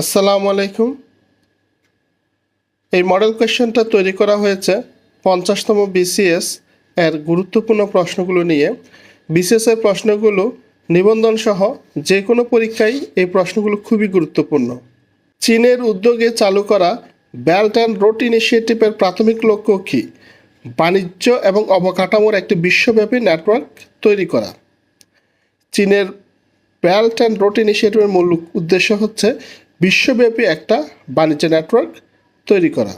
আসসালামু আলাইকুম। এই মডেল কোয়েশ্চেনটা তৈরি করা হয়েছে 50তম বিসিএস এর গুরুত্বপূর্ণ প্রশ্নগুলো নিয়ে। বিসিএস এর প্রশ্নগুলো নিবন্ধন সহ যে কোনো পরীক্ষায় এই প্রশ্নগুলো খুবই গুরুত্বপূর্ণ। চীনের উদ্যোগে চালু করা বেল্ট অ্যান্ড রোড ইনিশিয়েটিভের প্রাথমিক লক্ষ্য কী? বাণিজ্য এবং অবকাঠামোর একটি বিশ্বব্যাপী নেটওয়ার্ক তৈরি করা। চীনের বেল্ট অ্যান্ড রোড ইনিশিয়েটিভের মূল উদ্দেশ্য হচ্ছে বিশ্বব্যাপী একটা বাণিজ্য নেটওয়ার্ক তৈরি করা।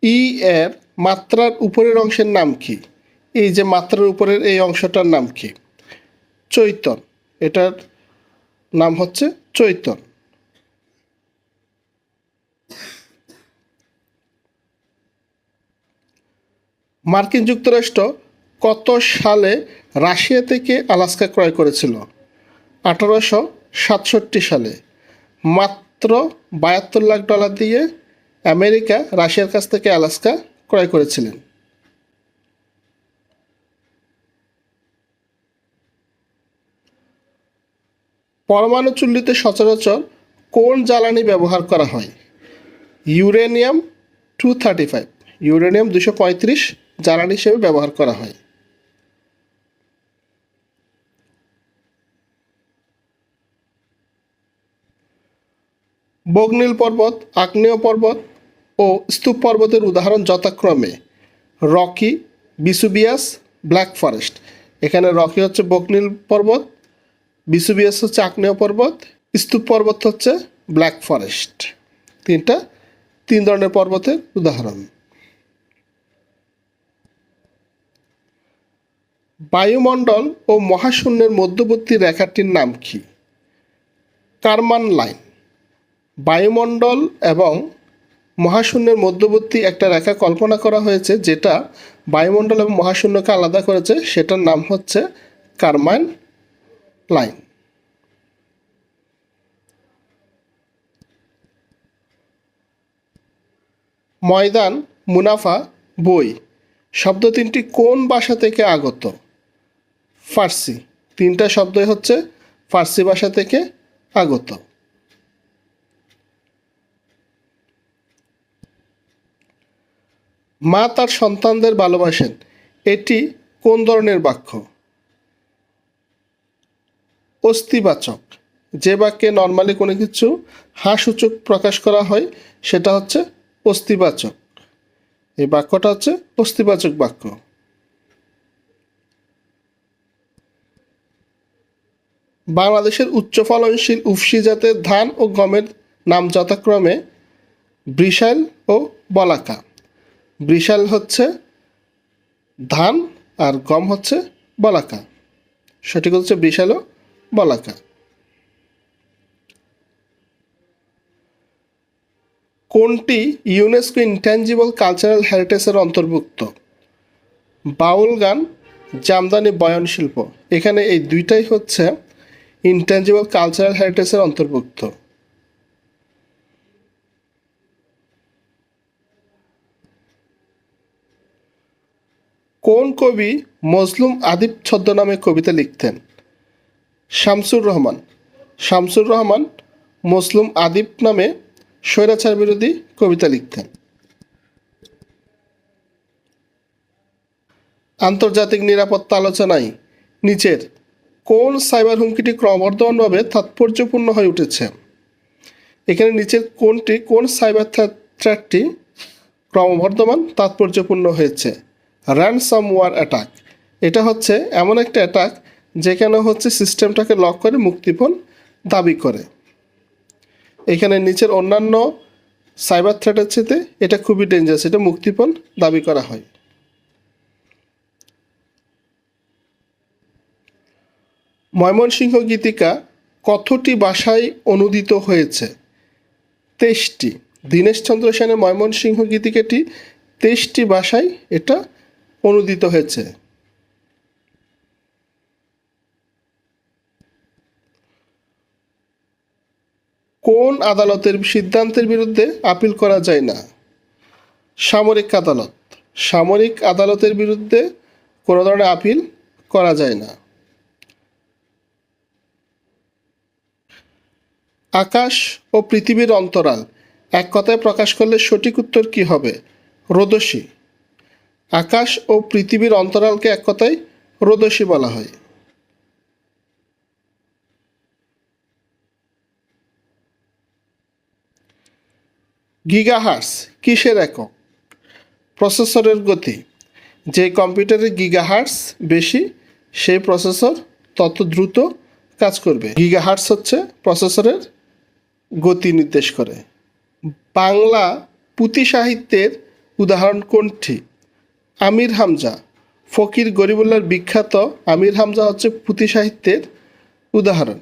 ই এর মাত্রার উপরের অংশের নাম কি? এই যে মাত্রার উপরের এই অংশটার নাম কি? চৈতন। এটার নাম হচ্ছে চৈতন। মার্কিন যুক্তরাষ্ট্র কত সালে রাশিয়া থেকে আলাস্কা ক্রয় করেছিল? 1867 সালে। মাত্র $72 লাখ দিয়ে আমেরিকা রাশিয়ার কাছ থেকে আলাস্কা ক্রয় করেছিলেন। পরমাণু চুল্লিতে সচরাচর কোন জ্বালানি ব্যবহার করা হয়? ইউরেনিয়াম 235, ইউরেনিয়াম 235 জ্বালানি হিসেবে ব্যবহার করা হয়। বগ্নিল পর্বত, আগ্নেয় পর্বত ও স্তূপ পর্বতের উদাহরণ যথাক্রমে রকি, বিসুবিয়াস, ব্ল্যাক ফরেস্ট। এখানে রকি হচ্ছে বগ্নিল পর্বত, বিসুবিয়াস হচ্ছে আগ্নেয় পর্বত, স্তূপ পর্বত হচ্ছে ব্ল্যাক ফরেস্ট। তিন ধরনের পর্বতের উদাহরণ। বায়ুমণ্ডল ও মহাশূন্যের মধ্যবর্তী রেখাটির নাম কি? Karman line. বায়ুমণ্ডল এবং মহাশূন্যের মধ্যবর্তী একটা রেখা কল্পনা করা হয়েছে যেটা বায়ুমণ্ডল এবং মহাশূন্যকে আলাদা করেছে, সেটার নাম হচ্ছে কারমান লাইন। ময়দান, মুনাফা, বই শব্দ তিনটি কোন ভাষা থেকে আগত? ফার্সি। তিনটা শব্দই হচ্ছে ফার্সি ভাষা থেকে আগত। মা তার সন্তানদের ভালোবাসেন, এটি কোন ধরনের বাক্য? অস্তিবাচক। যে বাক্যে নর্মালি কোনো কিছু হাসূচক প্রকাশ করা হয় সেটা হচ্ছে অস্তিবাচক। এই বাক্যটা হচ্ছে অস্তিবাচক বাক্য। বাংলাদেশের উচ্চ ফলনশীল উফশী জাতের ধান ও গমের নাম যথাক্রমে বৃষাল ও বলাকা। বৃষাল হচ্ছে ধান আর গম হচ্ছে বলাকা। সঠিক হচ্ছে বৃষাল ও বলাকা। কোনটি ইউনেস্কো ইনট্যাঞ্জিবল কালচারাল হেরিটেজের অন্তর্ভুক্ত? বাউল গান, জামদানি বয়নশিল্প। এখানে এই দুইটাই হচ্ছে ইনট্যাঞ্জিবল কালচারাল হেরিটেজের অন্তর্ভুক্ত। কোন কবি মজলুম আদিব ছদ্মনামে কবিতা লিখতেন? শামসুর রহমান। শামসুর রহমান মজলুম আদিব নামে স্বৈরাচার বিরোধী কবিতা লিখতেন। আন্তর্জাতিক নিরাপত্তা আলোচনায় নিচের কোন সাইবার হুমকিটি ক্রমবর্ধমানভাবে তাৎপর্যপূর্ণ হয়ে উঠেছে? এখানে নিচের কোন সাইবার থ্রেটটি ক্রমবর্ধমান তাৎপর্যপূর্ণ হয়েছে? Ransomware attack. এটা হচ্ছে এমন একটা অ্যাটাক যেখানে হচ্ছে সিস্টেমটাকে লক করে মুক্তিপণ দাবি করে। এখানে নিচের অন্যান্য সাইবার থ্রেটের চেয়ে এটা খুবই ডেঞ্জারাস, এটা মুক্তিপণ দাবি করা হয়। ময়মনসিংহ গীতিকা কতটি ভাষায় অনূদিত হয়েছে? 23টি। দীনেশচন্দ্র সেনের ময়মনসিংহ গীতিকাটি 23টি ভাষায় এটা অনূদিত হয়েছে। কোন আদালতের সিদ্ধান্তের বিরুদ্ধে আপিল করা যায় না? সামরিক আদালত। সামরিক আদালতের বিরুদ্ধে কোনো ধরনের আপিল করা যায় না। আকাশ ও পৃথিবীর অন্তরাল এক কথায় প্রকাশ করলে সঠিক উত্তর কী হবে? রোদসী। আকাশ ও পৃথিবীর অন্তরালকে এক কথায় রোদসী বলা হয়। গিগাহার্টজ কিসের একক? প্রসেসরের গতি। যে কম্পিউটারের গিগাহার্টজ বেশি সেই প্রসেসর তত দ্রুত কাজ করবে। গিগাহার্টজ হচ্ছে প্রসেসরের গতি নির্দেশ করে। বাংলা পুঁথি সাহিত্যের উদাহরণ কোনটি? আমির হামজা। ফকির গরিবুল্লাহর বিখ্যাত আমির হামজা হচ্ছে পুঁথি সাহিত্যের উদাহরণ।